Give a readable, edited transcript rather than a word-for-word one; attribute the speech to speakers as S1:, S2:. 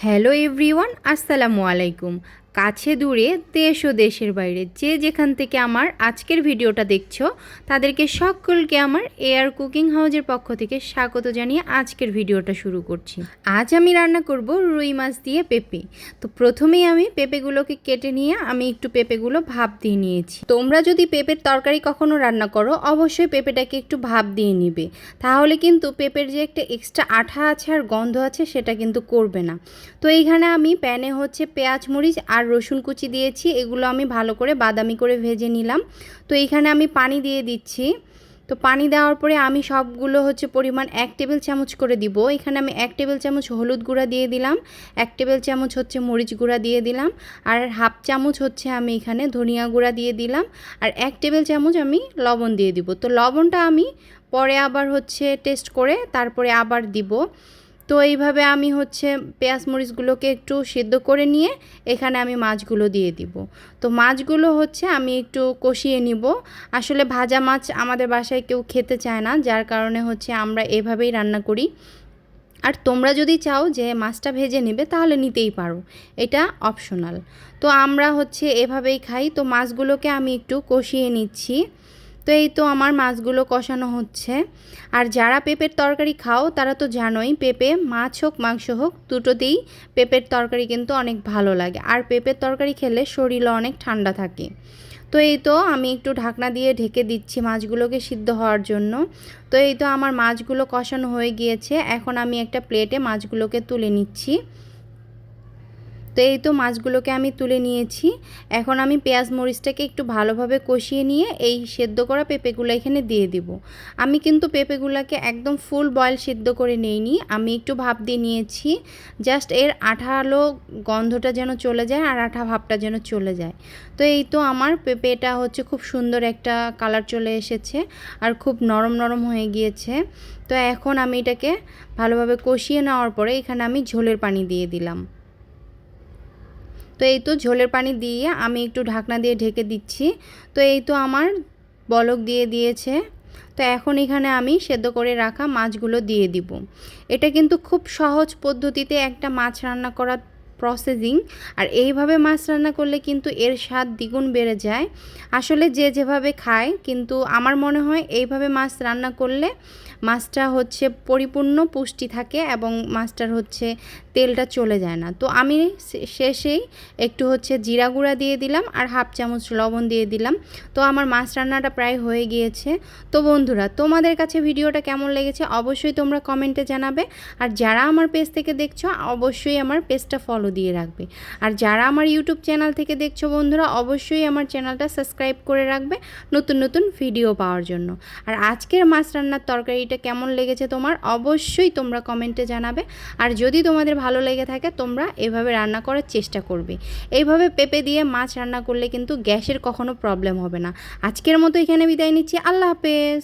S1: Hello everyone, আসসালামু আলাইকুম। কাছে দূরে দেশ ও দেশের বাইরে যে যেখান থেকে আমার আজকের ভিডিওটা দেখছো তাদেরকে সকলকে আমার এয়ার কুকিং হাউজের পক্ষ থেকে স্বাগত জানিয়ে আজকের ভিডিওটা শুরু করছি। আজ আমি রান্না করব রুই মাছ দিয়ে পেঁপে। তো প্রথমেই আমি পেঁপেগুলোকে কেটে নিয়ে আমি একটু পেঁপেগুলো ভাপ দিয়ে নিয়েছি। তোমরা যদি পেঁপের তরকারি কখনো রান্না করো অবশ্যই পেঁপেটাকে একটু ভাপ দিয়ে নিবে, তাহলে কিন্তু পেঁপের যে একটা এক্সট্রা আঠা আছে আর গন্ধ আছে সেটা কিন্তু করবে না। তো এইখানে আমি প্যানে হচ্ছে পেঁয়াজ মরিচ আর রসুন কুচি দিয়েছি, এগুলো আমি ভালো করে বাদামি করে ভেজে নিলাম। তো এইখানে আমি পানি দিয়ে দিচ্ছি। তো পানি দেওয়ার পরে আমি সবগুলো হচ্ছে পরিমাণ 1 টেবিল চামচ করে দিব। এখানে আমি 1 টেবিল চামচ হলুদ গুঁড়া দিয়ে দিলাম, 1 টেবিল চামচ হচ্ছে মরিচ গুঁড়া দিয়ে দিলাম, আর হাফ চামচ হচ্ছে আমি এখানে ধনিয়া গুঁড়া দিয়ে দিলাম, আর 1 টেবিল চামচ আমি লবণ দিয়ে দিব। তো লবণটা আমি পরে আবার হচ্ছে টেস্ট করে তারপরে আবার দিব। তো এইভাবে আমি হচ্ছে পেঁয়াজ মরিচগুলোকে একটু সিদ্ধ করে নিয়ে এখানে আমি মাছগুলো দিয়ে দিব। তো মাছগুলো হচ্ছে আমি একটু কষিয়ে নিব। আসলে ভাজা মাছ আমাদের বাসায় কেউ খেতে চায় না, যার কারণে হচ্ছে আমরা এভাবেই রান্না করি। আর তোমরা যদি চাও যে মাছটা ভেজে নেবে তাহলে নিতেই পারো, এটা অপশনাল। তো আমরা হচ্ছে এভাবেই খাই। তো মাছগুলোকে আমি একটু কষিয়ে নিচ্ছি। তো এই তো আমার মাছগুলো কষানো হচ্ছে। আর যারা পেঁপের তরকারি খাও তারা তো জানোই, পেঁপে মাছ হোক মাংস হোক দুটোতেই পেঁপের তরকারি কিন্তু অনেক ভালো লাগে। আর পেঁপের তরকারি খেলে শরীরও অনেক ঠান্ডা থাকে। তো এই তো আমি একটু ঢাকনা দিয়ে ঢেকে দিচ্ছি মাছগুলোকে সিদ্ধ হওয়ার জন্য। তো এই তো আমার মাছগুলো কষানো হয়ে গিয়েছে, এখন আমি একটা প্লেটে মাছগুলোকে তুলে নিচ্ছি। তো এই তো মাছগুলোকে আমি তুলে নিয়েছি। এখন আমি পেঁয়াজ মরিচটাকে একটু ভালোভাবে কষিয়ে নিয়ে এই সেদ্ধ করা পেঁপেগুলো এখানে দিয়ে দিব। আমি কিন্তু পেঁপেগুলোকে একদম ফুল বয়েল সিদ্ধ করে নেইনি, আমি একটু ভাপ দিয়ে নিয়েছি। জাস্ট এর আঠালো গন্ধটা যেন চলে যায় আর আঠা ভাবটা যেন চলে যায়। তো এই তো আমার পেঁপেটা হচ্ছে খুব সুন্দর একটা কালার চলে এসেছে আর খুব নরম নরম হয়ে গিয়েছে। তো এখন আমি এটাকে ভালোভাবে কষিয়ে নেওয়ার পরে এখানে আমি ঝোলের পানি দিয়ে দিলাম। তো এই তো ঝোলের পানি দিয়ে আমি একটু ঢাকনা দিয়ে ঢেকে দিচ্ছি। তো এই তো আমার বলক দিয়ে দিয়েছে। তো এখন এখানে আমি সেদ্ধ করে রাখা মাছগুলো দিয়ে দিব। এটা কিন্তু খুব সহজ পদ্ধতিতে একটা মাছ রান্না করা প্রসেসিং। আর এইভাবে মাছ রান্না করলে কিন্তু এর স্বাদ দ্বিগুণ বেড়ে যায়। আসলে যে যেভাবে খায়, কিন্তু আমার মনে হয় এইভাবে মাছ রান্না করলে মাছটা হচ্ছে পরিপূর্ণ পুষ্টি থাকে এবং মাছটার হচ্ছে তেলটা চলে যায় না। তো আমি শেষেই একটু হচ্ছে জিরা গুঁড়া দিয়ে দিলাম আর হাফ চামচ লবণ দিয়ে দিলাম। তো আমার মাছ রান্নাটা প্রায় হয়ে গিয়েছে। তো বন্ধুরা, তোমাদের কাছে ভিডিওটা কেমন লেগেছে অবশ্যই তোমরা কমেন্টে জানাবে। আর যারা আমার পেজ থেকে দেখছো অবশ্যই আমার পেজটা ফলো দিয়ে রাখবে। আর যারা আমার ইউটিউব চ্যানেল থেকে দেখছো বন্ধুরা অবশ্যই আমার চ্যানেলটা সাবস্ক্রাইব করে রাখবে নতুন নতুন ভিডিও পাওয়ার জন্য। আর আজকের মাছ রান্নার তরকারিটা কেমন লেগেছে তোমার অবশ্যই তোমরা কমেন্টে জানাবে। আর যদি তোমাদের ভালো লেগে থাকে তোমরা এভাবে রান্না করার চেষ্টা করবে। এইভাবে পেঁপে দিয়ে মাছ রান্না করলে কিন্তু গ্যাসের কখনো প্রবলেম হবে না। আজকের মতো এখানে বিদায় নিচ্ছি। আল্লাহ হাফেজ।